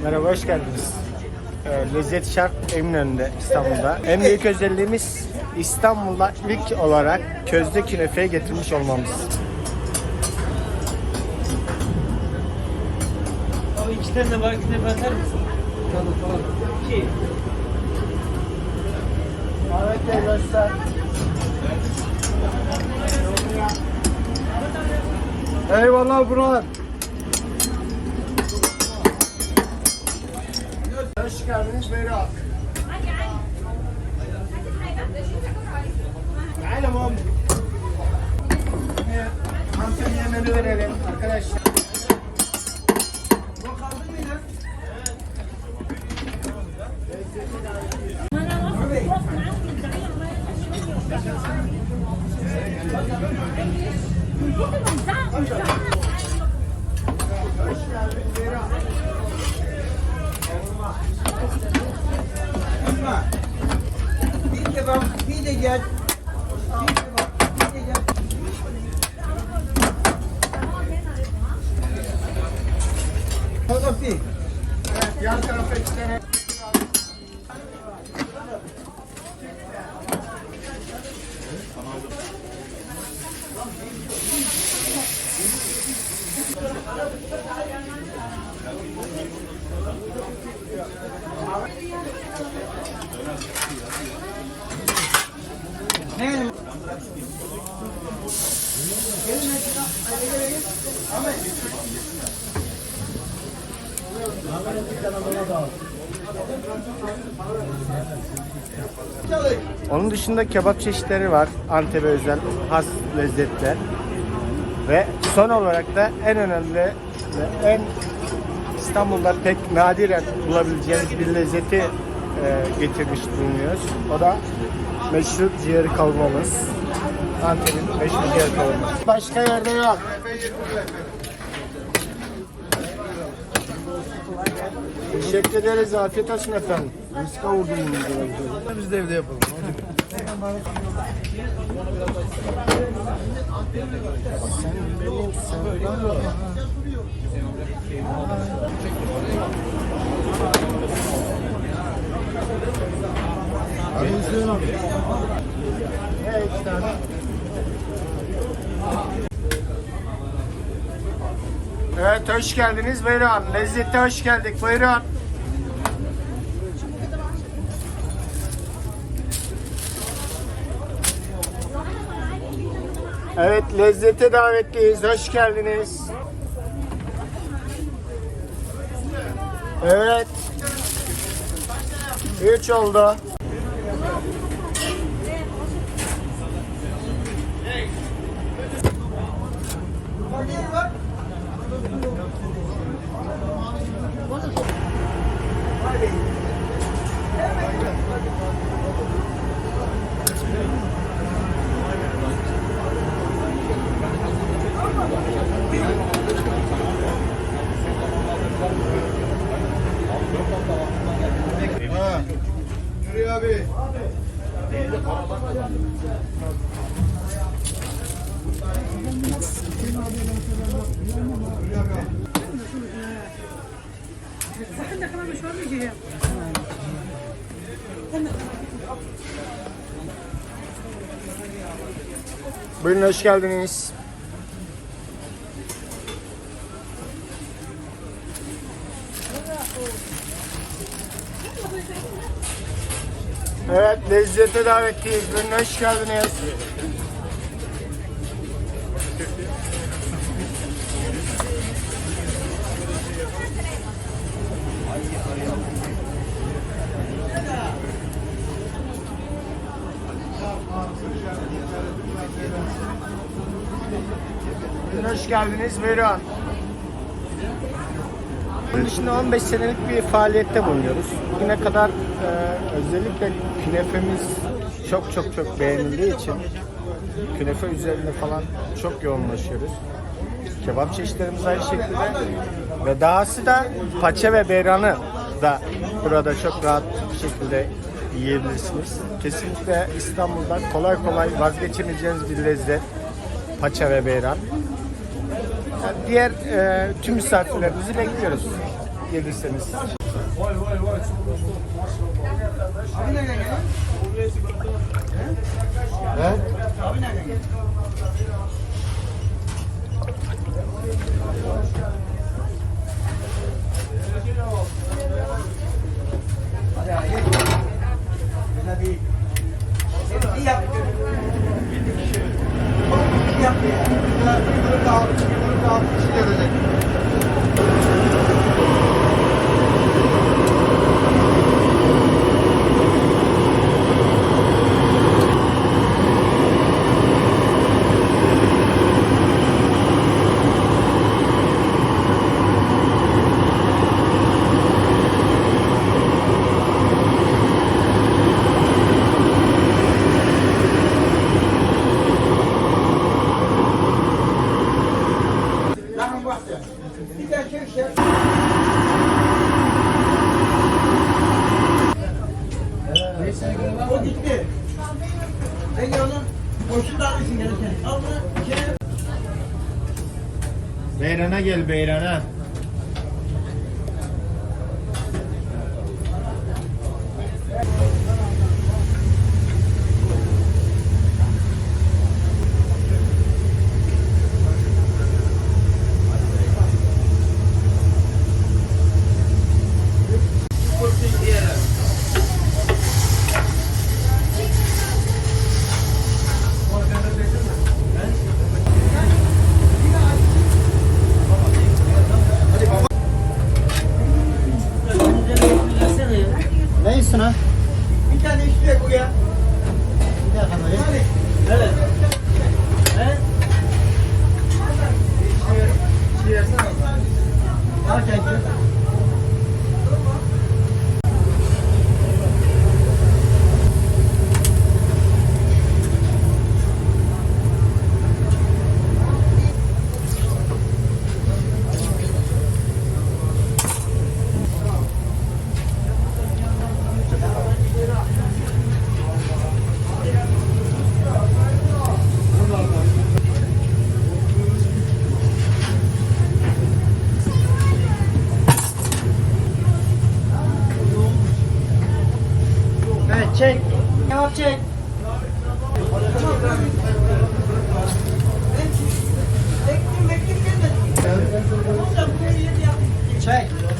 Merhaba, hoş geldiniz. Lezzet Şark Eminönü'nde, İstanbul'da. En büyük özelliğimiz İstanbul'da ilk olarak közde künefeyi getirmiş olmamız. Abi iki tane de var, künefe atar mısın? Tamam. İki. Evet göster. Eyvallah Burak. Hoş geldiniz Berat. Gel oğlum. Mantık yemeğini verelim arkadaşlar. Bu kaldı mıydı? Bir de gel. Evet, yan tarafa iki tane. Onun dışında kebap çeşitleri var. Antep'e özel has lezzetler. Ve son olarak da en önemli ve en İstanbul'da pek nadiren bulabileceğiniz bir lezzeti getirmiş bulunuyoruz. O da meşhur ciğer kavurmamız. Antep'in meşhur ciğer kavurması. Başka yerde yok. Teşekkür ederiz. Afiyet olsun efendim. Biz kavurdum bunu. Biz de evde yapalım. Sen benim sevdam. Evet işte. Evet, hoş geldiniz. Buyurun. Lezzete hoş geldik. Buyurun. Evet, lezzete davetliyiz. Hoş geldiniz. Evet. 3 oldu. Yürü abi. Buyurun, hoş geldiniz. Evet, lezzete davetliyiz. Buyurun, hoş geldiniz. Buyurun, hoş geldiniz. Buyurun. Bunun dışında 15 senelik bir faaliyette bulunuyoruz. Bugüne kadar özellikle künefemiz çok beğenildiği için künefe üzerinde falan çok yoğunlaşıyoruz. Kebap çeşitlerimiz aynı şekilde ve dahası da paça ve beyranı da burada çok rahat bir şekilde yiyebilirsiniz. Kesinlikle İstanbul'da kolay kolay vazgeçemeyeceğiniz bir lezzet paça ve beyran. diğer tüm misafirlerimizi bekliyoruz gelirseniz. Abi nereden geliyor? Evet. Abi nereden geliyor? Hadi abi. Güzel bir. İyi yaptı. İyi yaptı ya. Burada altı kişi gelecek. Lahım baktı. Bir tane çek şey. O gitti. Peki onun boşluğunu almışsın gelirken. Al bunu içeri. Beyran'a gel Beyran'a. Neysin ha? Bir tane istiyor bu ya. Bir dakika dayı. Hadi. Evet. Evet. Al çekti. Evet çek. Cevap çek. Bekleyin gelmedi. Çek.